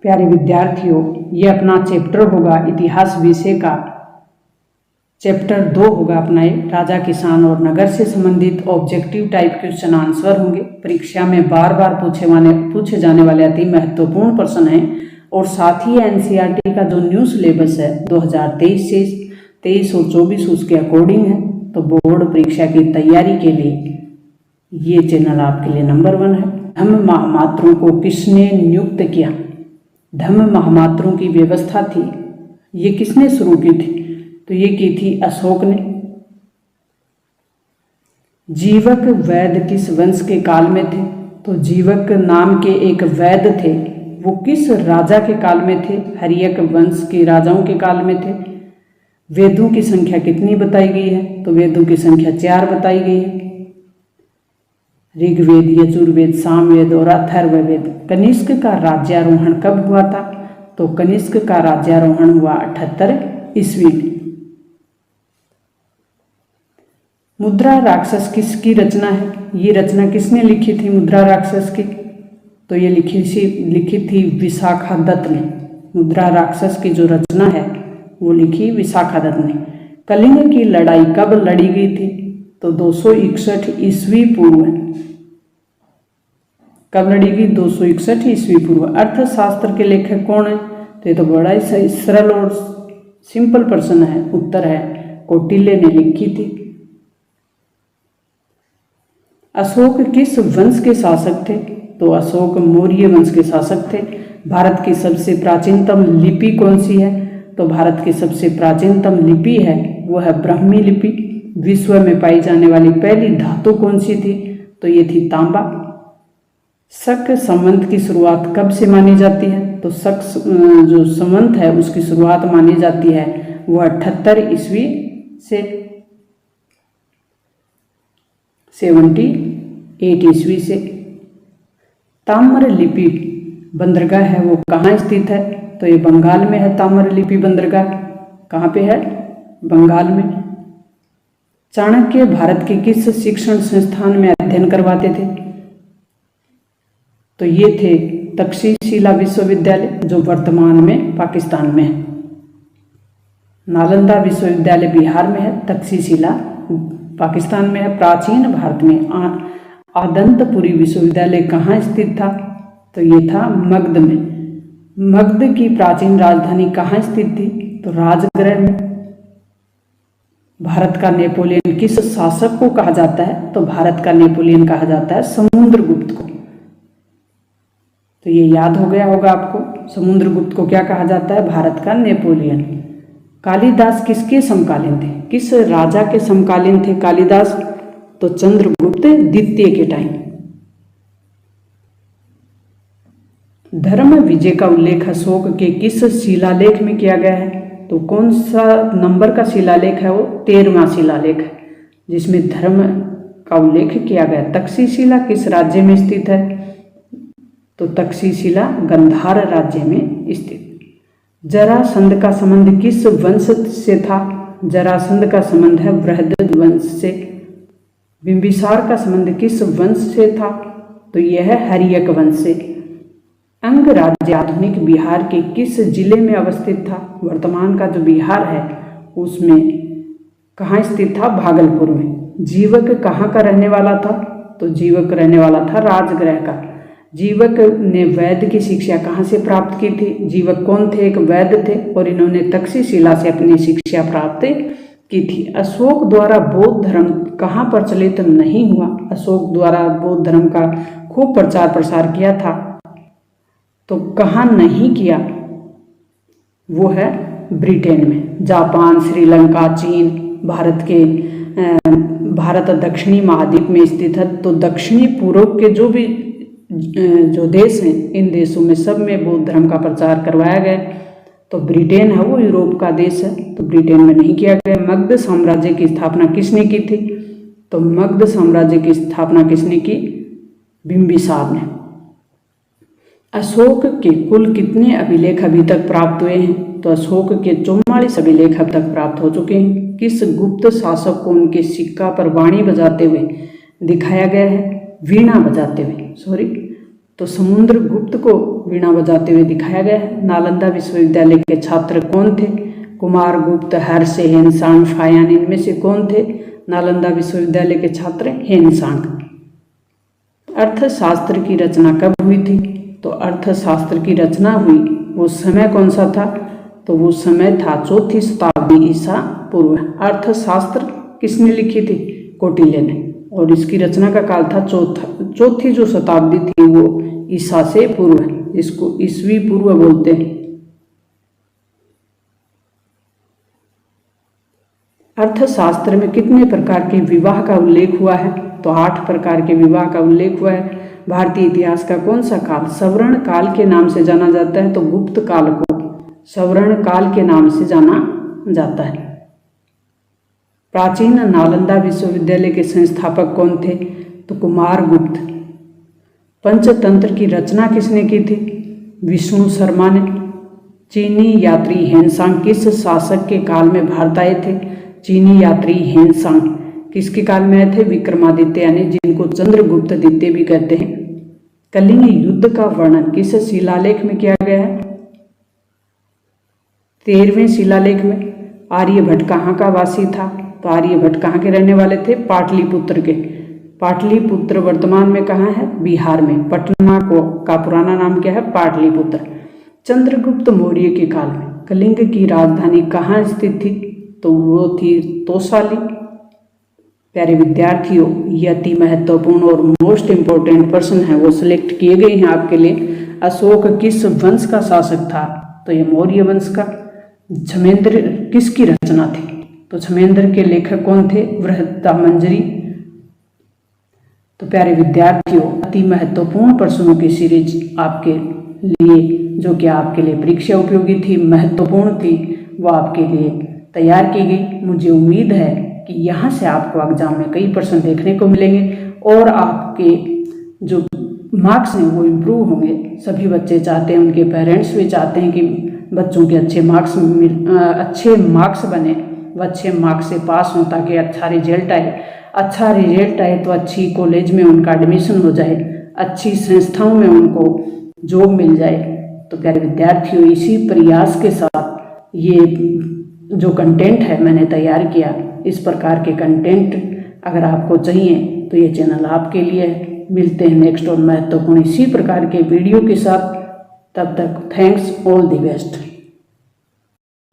प्यारे विद्यार्थियों, ये अपना चैप्टर होगा इतिहास विषय का। चैप्टर 2 होगा अपना ये राजा किसान और नगर से संबंधित ऑब्जेक्टिव टाइप क्वेश्चन आंसर होंगे। परीक्षा में बार बार पूछे जाने वाले अति महत्वपूर्ण प्रश्न हैं और साथ ही एनसीईआरटी का जो न्यू सिलेबस है 2023 से 23 और 24 उसके अकॉर्डिंग है। तो बोर्ड परीक्षा की तैयारी के लिए ये चैनल आपके लिए नंबर 1 है। धम्म महामात्रों को किसने नियुक्त किया? धम्म महामात्रों की व्यवस्था थी, ये किसने शुरू की थी? तो ये की थी अशोक ने। जीवक वैद्य किस वंश के काल में थे? तो जीवक नाम के एक वैद्य थे, वो किस राजा के काल में थे? हर्यक वंश के राजाओं के काल में थे। वेदों की संख्या कितनी बताई गई है? तो वेदों की संख्या 4 बताई गई है। ऋग्वेद, यजुर्वेद, सामवेद और अथर्ववेद। कनिष्क का राज्यारोहण कब हुआ था? तो कनिष्क का राज्यारोहण हुआ 78 ईस्वी में। मुद्रा राक्षस किसकी रचना है? ये रचना किसने लिखी थी मुद्रा राक्षस की? तो ये लिखी थी विशाखादत्त ने। मुद्रा राक्षस की जो रचना है वो लिखी विशाखादत्त ने। कलिंग की लड़ाई कब लड़ी गई थी? तो 261 ईस्वी पूर्व। कब लड़ी गई? 261 ईस्वी पूर्व। अर्थशास्त्र के लेखक कौन है? तो ये तो बड़ा ही सरल और सिंपल प्रश्न है। उत्तर है कौटिल्य ने लिखी थी। अशोक किस वंश के शासक थे? तो अशोक मौर्य वंश के शासक थे। भारत की सबसे प्राचीनतम लिपि कौन सी है? तो भारत की सबसे प्राचीनतम लिपि है वो है ब्राह्मी लिपि। विश्व में पाई जाने वाली पहली धातु कौन सी थी? तो ये थी तांबा। शक संवत की शुरुआत कब से मानी जाती है? तो शक जो संवत है उसकी शुरुआत मानी जाती है वो 78 ईस्वी से 78 ईस्वी से। ताम्र लिपि बंदरगाह है वो कहाँ स्थित है? तो ये बंगाल में है। ताम्र लिपि बंदरगाह कहाँ पे है? बंगाल में। चाणक्य भारत के किस शिक्षण संस्थान में अध्ययन करवाते थे? तो ये थे तक्षशिला विश्वविद्यालय जो वर्तमान में पाकिस्तान में है। नालंदा विश्वविद्यालय बिहार में है, तक्षशिला पाकिस्तान में है। प्राचीन भारत में आदंतपुरी विश्वविद्यालय कहाँ स्थित था? तो ये था मगध में। मगध की प्राचीन राजधानी कहाँ स्थित थी? तो राजगृह में। भारत का नेपोलियन किस शासक को कहा जाता है? तो भारत का नेपोलियन कहा जाता है समुद्रगुप्त को। तो ये याद हो गया होगा आपको, समुद्रगुप्त को क्या कहा जाता है? भारत का नेपोलियन। कालिदास किसके समकालीन थे? किस राजा के समकालीन थे कालिदास? तो चंद्रगुप्त द्वितीय के टाइम। धर्म विजय का उल्लेख अशोक के किस शिलालेख में किया गया है? तो कौन सा नंबर का शिलालेख है वो? 13वां शिलालेख है जिसमें धर्म का उल्लेख किया गया। तक्षशिला किस राज्य में स्थित है? तो तक्षशिला गांधार राज्य में स्थित। जरासंध का संबंध किस वंश से था? जरासंध का संबंध है बृहद वंश से। बिंबिसार का संबंध किस वंश से था? तो यह है हर्यक वंश से। अंग राज्य आधुनिक बिहार के किस जिले में अवस्थित था? वर्तमान का जो बिहार है उसमें कहाँ स्थित था? भागलपुर में। जीवक कहाँ का रहने वाला था? तो जीवक रहने वाला था राजगृह का। जीवक ने वैद्य की शिक्षा कहाँ से प्राप्त की थी? जीवक कौन थे? एक वैद्य थे और इन्होंने तक्षशिला से अपनी शिक्षा प्राप्त की थी। अशोक द्वारा बौद्ध धर्म कहाँ प्रचलित नहीं हुआ? अशोक द्वारा बौद्ध धर्म का खूब प्रचार प्रसार किया था, तो कहाँ नहीं किया? वो है ब्रिटेन में। जापान, श्रीलंका, चीन, भारत दक्षिणी महाद्वीप में स्थित है। तो दक्षिणी पूर्व के जो देश हैं इन देशों में सब में बौद्ध धर्म का प्रचार करवाया गया। तो ब्रिटेन है वो यूरोप का देश है, तो ब्रिटेन में नहीं किया गया। मगध साम्राज्य की स्थापना किसने की थी? तो मगध साम्राज्य की स्थापना किसने की? बिंबिसार ने। अशोक के कुल कितने अभिलेख अभी तक प्राप्त हुए हैं? तो अशोक के 44 अभिलेख अब तक प्राप्त हो चुके हैं। किस गुप्त शासक को उनके सिक्का पर वाणी बजाते हुए दिखाया गया है? वीणा बजाते हुए, तो समुद्रगुप्त को वीणा बजाते हुए दिखाया गया है। नालंदा विश्वविद्यालय के छात्र कौन थे? कुमारगुप्त, हर्ष, हेनसांग, फायान, इनमें से कौन थे नालंदा विश्वविद्यालय के छात्र? हेनसांग। अर्थशास्त्र की रचना कब हुई थी? तो अर्थशास्त्र की रचना हुई, वो समय कौन सा था? तो वो समय था 4वीं शताब्दी ईसा पूर्व। अर्थशास्त्र किसने लिखी थी? कौटिल्य ने। और इसकी रचना का काल था चौथी जो शताब्दी थी वो ईसा से पूर्व है, जिसको ईसवी पूर्व बोलते हैं। अर्थशास्त्र में कितने प्रकार के विवाह का उल्लेख हुआ है? तो 8 प्रकार के विवाह का उल्लेख हुआ है। भारतीय इतिहास का कौन सा काल स्वर्ण काल के नाम से जाना जाता है? तो गुप्त काल को स्वर्ण काल के नाम से जाना जाता है। प्राचीन नालंदा विश्वविद्यालय के संस्थापक कौन थे? तो कुमारगुप्त। पंचतंत्र की रचना किसने की थी? विष्णु शर्मा ने। चीनी यात्री हेनसांग किस शासक के काल में भारत आए थे? चीनी यात्री हेनसांग किसके काल में आए थे? विक्रमादित्य, यानी जिनको चंद्रगुप्त द्वितीय भी कहते हैं। कलिंग युद्ध का वर्णन किस शिलालेख में किया गया है? 13वें शिलालेख में। आर्यभट्ट कहाँ का वासी था? तो आर्यभट्ट कहाँ के रहने वाले थे? पाटलिपुत्र के। पाटलिपुत्र वर्तमान में कहाँ है? बिहार में। पटना का पुराना नाम क्या है? पाटलिपुत्र। चंद्रगुप्त मौर्य के काल में कलिंग की राजधानी कहाँ स्थित थी? तो वो थी तोसाली। प्यारे विद्यार्थियों, ये अति महत्वपूर्ण और मोस्ट इम्पोर्टेंट प्रश्न है वो सिलेक्ट किए गए हैं आपके लिए। अशोक किस वंश का शासक था? तो ये मौर्य वंश का। छमेंद्र किसकी रचना थी? तो छमेंद्र के लेखक कौन थे? बृहदारण्यक। तो प्यारे विद्यार्थियों, अति महत्वपूर्ण प्रश्नों की सीरीज आपके लिए, जो कि आपके लिए परीक्षा उपयोगी थी, महत्वपूर्ण थी, वो आपके लिए तैयार की गई। मुझे उम्मीद है कि यहाँ से आपको एग्जाम में कई प्रश्न देखने को मिलेंगे और आपके जो मार्क्स हैं वो इम्प्रूव होंगे। सभी बच्चे चाहते हैं, उनके पेरेंट्स भी चाहते हैं कि बच्चों के अच्छे मार्क्स बने, वो अच्छे मार्क्स से पास हों ताकि अच्छा रिजल्ट आए। अच्छा रिजल्ट आए तो अच्छी कॉलेज में उनका एडमिशन हो जाए, अच्छी संस्थाओं में उनको जॉब मिल जाए। तो प्यारे विद्यार्थियों, इसी प्रयास के साथ ये जो कंटेंट है मैंने तैयार किया, इस प्रकार के कंटेंट अगर आपको चाहिए तो ये चैनल आपके लिए है। मिलते हैं नेक्स्ट और महत्वपूर्ण इसी प्रकार के वीडियो के साथ। तब तक थैंक्स, ऑल द बेस्ट।